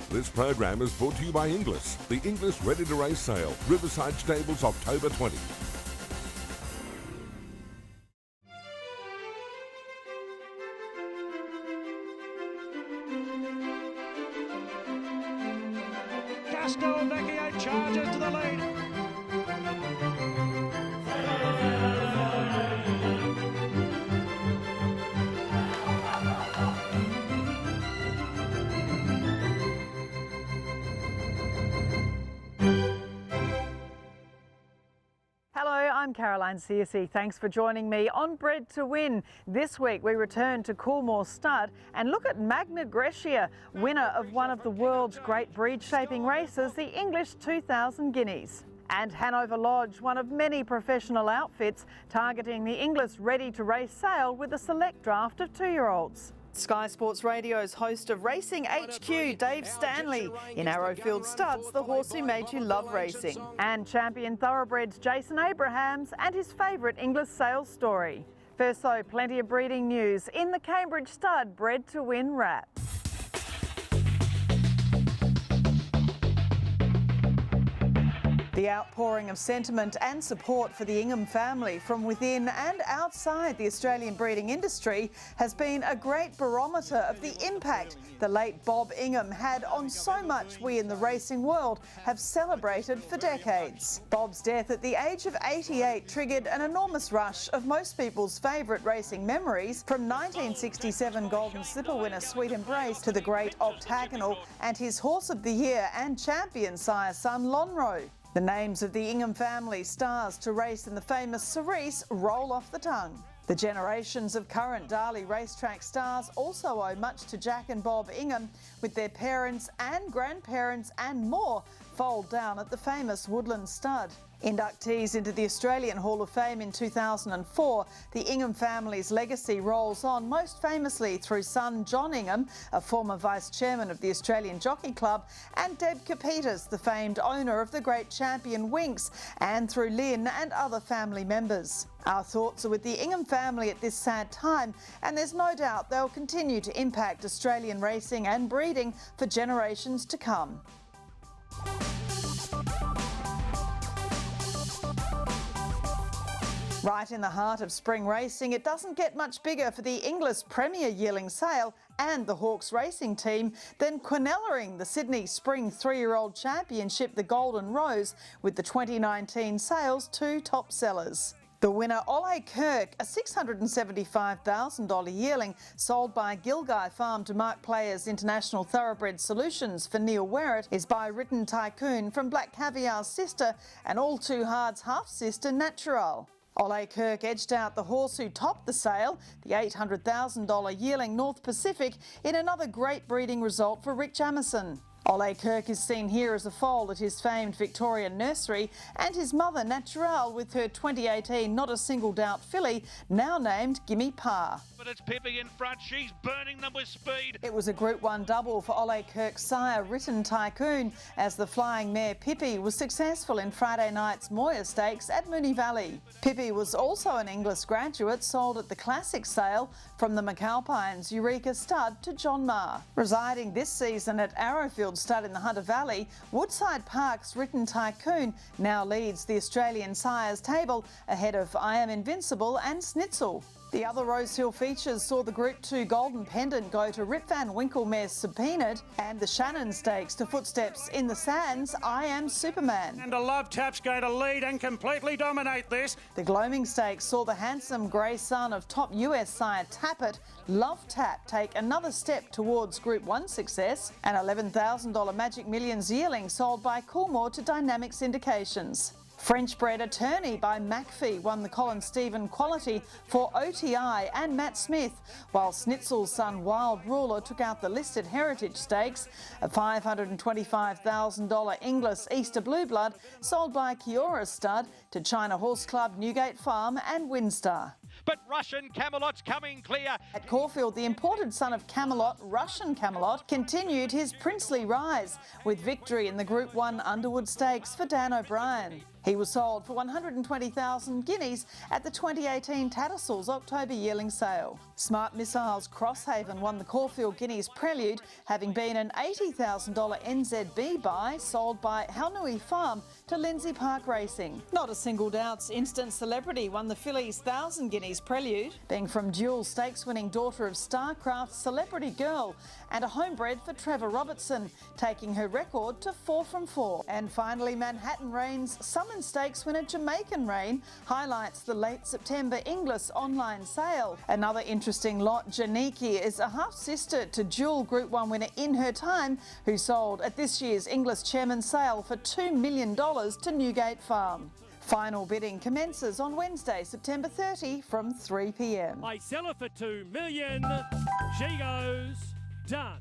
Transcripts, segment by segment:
This program is brought to you by Inglis, the Inglis Ready to Race sale, Riverside Stables, October 20. Vecchio charges to the lead. Hello, I'm Searcy. Thanks for joining me on Bred to Win. This week we return to Coolmore Stud and look at MAGNA GRECIA, winner of one of the world's great breed-shaping races, the English 2000 Guineas. And Hanover Lodge, one of many professional outfits targeting the English ready-to-race sale with a select draft of 2-year-olds. Sky Sports Radio's host of Racing HQ, Dave Stanley, in Arrowfield Studs, the horse who made you love racing. And champion thoroughbreds Jason Abrahams and his favourite English sales story. First though, plenty of breeding news in the Cambridge Stud Bred to Win wrap. The outpouring of sentiment and support for the Ingham family from within and outside the Australian breeding industry has been a great barometer of the impact the late Bob Ingham had on so much we in the racing world have celebrated for decades. Bob's death at the age of 88 triggered an enormous rush of most people's favourite racing memories, from 1967 Golden Slipper winner Sweet Embrace to the great Octagonal and his Horse of the Year and champion sire son Lonhro. The names of the Ingham family stars to race in the famous Cerise roll off the tongue. The generations of current Darley racetrack stars also owe much to Jack and Bob Ingham, with their parents and grandparents and more fold down at the famous Woodland Stud. Inductees into the Australian Hall of Fame in 2004, the Ingham family's legacy rolls on most famously through son John Ingham, a former vice chairman of the Australian Jockey Club, and Deb Capitas, the famed owner of the great champion Winx, and through Lynn and other family members. Our thoughts are with the Ingham family at this sad time, and there's no doubt they'll continue to impact Australian racing and breeding for generations to come. Right in the heart of spring racing, it doesn't get much bigger for the English Premier Yearling Sale and the Hawks racing team than quinellering the Sydney Spring 3-year-old Championship, the Golden Rose, with the 2019 sale's 2 top sellers. The winner, Ole Kirk, a $675,000 yearling sold by Gilgai Farm to Mark Players International Thoroughbred Solutions for Neil Werrett, is by Written Tycoon from Black Caviar's sister and All Too Hard's half-sister Natural. Ole Kirk edged out the horse who topped the sale, the $800,000 yearling North Pacific, in another great breeding result for Rick Jamieson. Ole Kirk is seen here as a foal at his famed Victorian nursery, and his mother Natural with her 2018 Not a Single Doubt filly, now named Gimme Pa. But it's Pippi in front, she's burning them with speed. It was a Group 1 double for Ole Kirk's sire, Written Tycoon, as the flying mare Pippi was successful in Friday night's Moya Stakes at Moonee Valley. Pippi was also an English graduate sold at the Classic sale from the McAlpines Eureka Stud to John Marr. Residing this season at Arrowfield Stud in the Hunter Valley, Woodside Park's Written Tycoon now leads the Australian sires table ahead of I Am Invincible and Snitzel. The other Rosehill features saw the Group 2 Golden Pendant go to Rip Van Winkle mare's Subpoenaed, and the Shannon Stakes to Footsteps in the Sands, I Am Superman. And a Love Tap's going to lead and completely dominate this. The Gloaming Stakes saw the handsome grey son of top US sire Tappet, Love Tap, take another step towards Group 1 success. An $11,000 Magic Millions yearling sold by Coolmore to Dynamic Syndications. French-bred Attorney by McPhee won the Colin Stephen Quality for OTI and Matt Smith, while Snitzel's son Wild Ruler took out the listed Heritage Stakes, a $525,000 Inglis Easter Blue Blood sold by Kiora Stud to China Horse Club, Newgate Farm and Windstar. But Russian Camelot's coming clear. At Caulfield, the imported son of Camelot, Russian Camelot, continued his princely rise with victory in the Group 1 Underwood Stakes for Dan O'Brien. He was sold for 120,000 guineas at the 2018 Tattersalls October yearling sale. Smart Missiles Crosshaven won the Caulfield Guineas Prelude, having been an $80,000 NZB buy sold by Halnui Farm to Lindsay Park Racing. Not a singled out instant celebrity won the fillies 1,000 Guineas Prelude, being from dual stakes winning daughter of Starcraft Celebrity Girl and a homebred for Trevor Robertson, taking her record to 4 from 4. And finally, Manhattan Rain's Summon Stakes winner Jamaican Rain highlights the late September Inglis online sale. Another interesting lot, Janiki, is a half-sister to dual Group 1 winner In Her Time, who sold at this year's Inglis Chairman's sale for $2 million to Newgate Farm. Final bidding commences on Wednesday, September 30 from 3 p.m. I sell her for $2 million. She goes, done.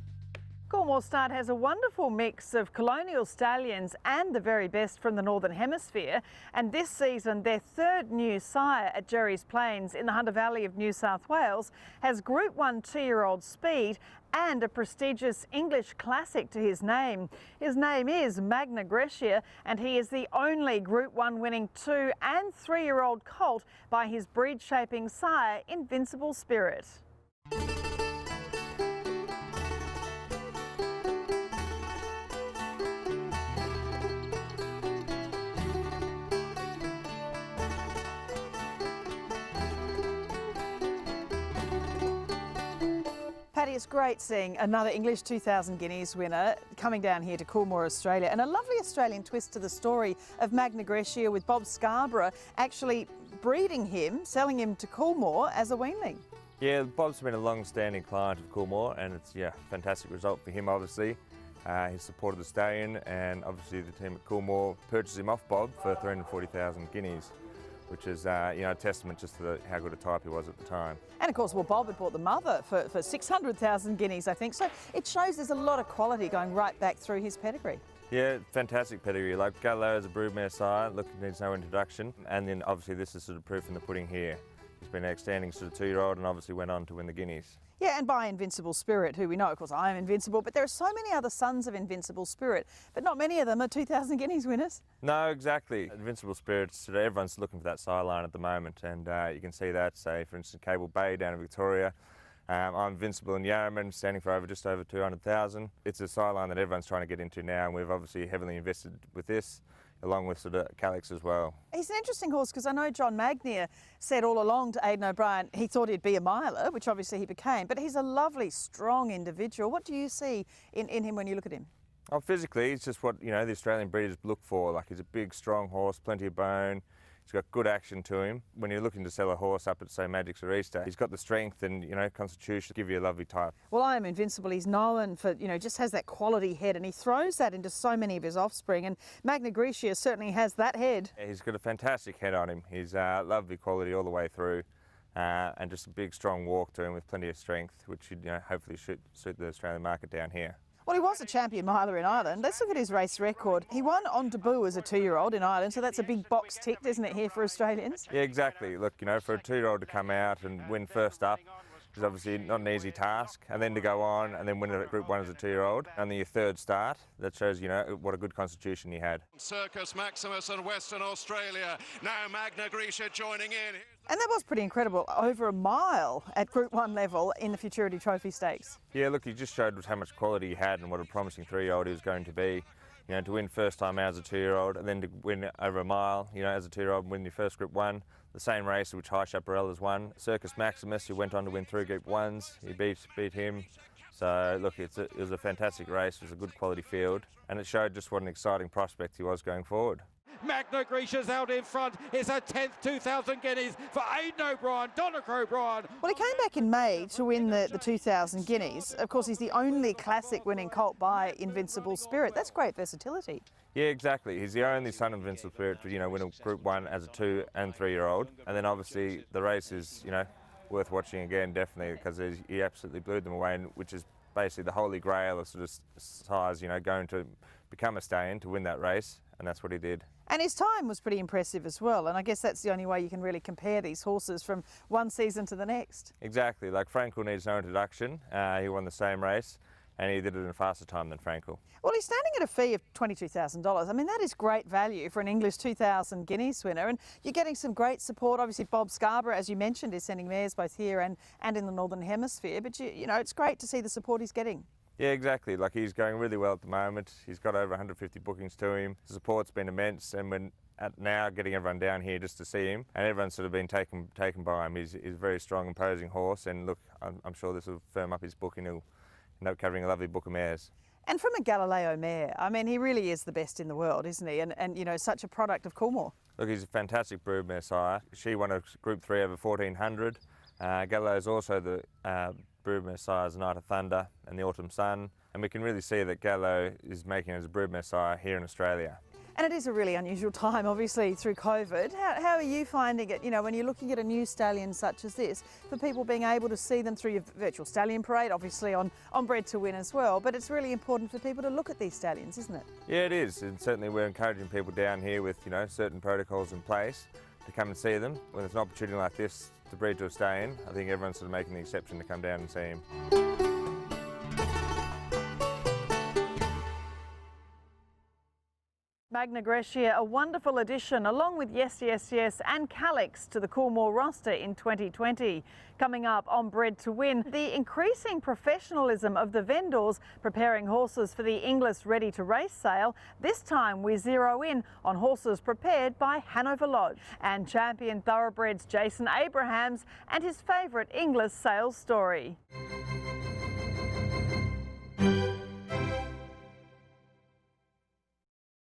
Coolmore Start has a wonderful mix of colonial stallions and the very best from the Northern Hemisphere, and this season their third new sire at Jerry's Plains in the Hunter Valley of New South Wales has Group 1 2-year-old speed and a prestigious English classic to his name. His name is MAGNA GRECIA, and he is the only Group 1 winning 2- and 3-year-old colt by his breed-shaping sire, Invincible Spirit. Paddy, it's great seeing another English 2,000 Guineas winner coming down here to Coolmore, Australia, and a lovely Australian twist to the story of MAGNA GRECIA with Bob Scarborough actually breeding him, selling him to Coolmore as a weanling. Yeah, Bob's been a long-standing client of Coolmore, and it's a fantastic result for him, obviously. He supported the stallion, and obviously the team at Coolmore purchased him off Bob for 340,000 guineas, which is a testament just to how good a type he was at the time. And of course, well, Bob had bought the mother for 600,000 guineas, I think. So it shows there's a lot of quality going right back through his pedigree. Yeah, fantastic pedigree. Like Galileo is a broodmare sire, look, needs no introduction. And then obviously this is sort of proof in the pudding here. He's been an outstanding sort of 2-year-old and obviously went on to win the Guineas. Yeah, and by Invincible Spirit, who we know, of course, I am invincible, but there are so many other sons of Invincible Spirit, but not many of them are 2,000 Guineas winners. No, exactly. Invincible Spirit, sort of everyone's looking for that sire line at the moment, and you can see that, say, for instance, Cable Bay down in Victoria. I'm Invincible in Yarraman, standing for just over 200,000. It's a sire line that everyone's trying to get into now, and we've obviously heavily invested with this, along with sort of Calix as well. He's an interesting horse because I know John Magnier said all along to Aidan O'Brien he thought he'd be a miler, which obviously he became, but he's a lovely, strong individual. What do you see in him when you look at him? Oh, physically, it's just what the Australian breeders look for. Like, he's a big, strong horse, plenty of bone. He's got good action to him. When you're looking to sell a horse up at, say, Magic's or Easter, he's got the strength and, constitution to give you a lovely type. Well, I Am Invincible, he's known for, just has that quality head, and he throws that into so many of his offspring, and MAGNA GRECIA certainly has that head. Yeah, he's got a fantastic head on him. He's lovely quality all the way through, and just a big, strong walk to him with plenty of strength, which should, hopefully suit the Australian market down here. Well, he was a champion miler in Ireland. Let's look at his race record. He won on debut as a 2-year-old in Ireland, so that's a big box ticked, isn't it, here for Australians? Yeah, exactly. Look, for a 2-year-old to come out and win first up is obviously not an easy task, and then to go on and then win it at Group 1 as a 2-year-old. Only your third start, that shows, what a good constitution he had. Circus Maximus and Western Australia. Now MAGNA GRECIA joining in. And that was pretty incredible, over a mile at Group 1 level in the Futurity Trophy Stakes. Yeah, look, he just showed how much quality he had and what a promising 3-year-old he was going to be. To win first time out as a 2-year-old and then to win over a mile, as a 2-year-old and win your first Group 1. The same race which High Chaparral has won. Circus Maximus, who went on to win 3 Group 1s, he beat him. So look, it was a fantastic race, it was a good quality field, and it showed just what an exciting prospect he was going forward. MAGNA GRECIA's out in front. It's a 10th 2,000 guineas for Aidan O'Brien, Donico O'Brien. Well, he came back in May to win the 2,000 guineas. Of course, he's the only classic winning colt by Invincible Spirit. That's great versatility. Yeah, exactly. He's the only son of Invincible Spirit to, win a Group 1 as a 2- and 3-year-old. And then obviously the race is, worth watching again, definitely, because he absolutely blew them away, which is basically the holy grail of sort of size, going to become a stallion to win that race, and that's what he did. And his time was pretty impressive as well, and I guess that's the only way you can really compare these horses from one season to the next. Exactly, like Frankel needs no introduction. He won the same race, and he did it in a faster time than Frankel. Well, he's standing at a fee of $22,000. I mean, that is great value for an English 2,000 Guineas winner, and you're getting some great support. Obviously, Bob Scarborough, as you mentioned, is sending mares both here and in the Northern Hemisphere, but you know, it's great to see the support he's getting. Yeah, exactly. Like, he's going really well at the moment. He's got over 150 bookings to him. The support's been immense, and when now getting everyone down here just to see him, and everyone's sort of been taken by him. He's a very strong, imposing horse, and look, I'm sure this will firm up his booking. He'll end up covering a lovely book of mares. And from a Galileo mare, I mean, he really is the best in the world, isn't he? And you know, such a product of Coolmore. Look, he's a fantastic brood mare sire. She won a Group 3 over 1400. Galileo's also the brood mare sire's Night of Thunder and the Autumn Sun, and we can really see that Galileo is making it as a brood mare sire here in Australia. And it is a really unusual time, obviously, through COVID. How are you finding it, you know, when you're looking at a new stallion such as this, for people being able to see them through your virtual stallion parade, obviously on Bred to Win as well, but it's really important for people to look at these stallions, isn't it? Yeah, it is, and certainly we're encouraging people down here with, you know, certain protocols in place to come and see them. When there's an opportunity like this to breed to a stallion, I think everyone's sort of making the exception to come down and see him. Magna GRECIA, a wonderful addition, along with Yes, Yes, Yes and Calix to the Coolmore roster in 2020. Coming up on Bred to Win, the increasing professionalism of the vendors preparing horses for the English Ready to Race sale. This time we zero in on horses prepared by Hanover Lodge, and champion thoroughbreds Jason Abrahams and his favourite English sales story.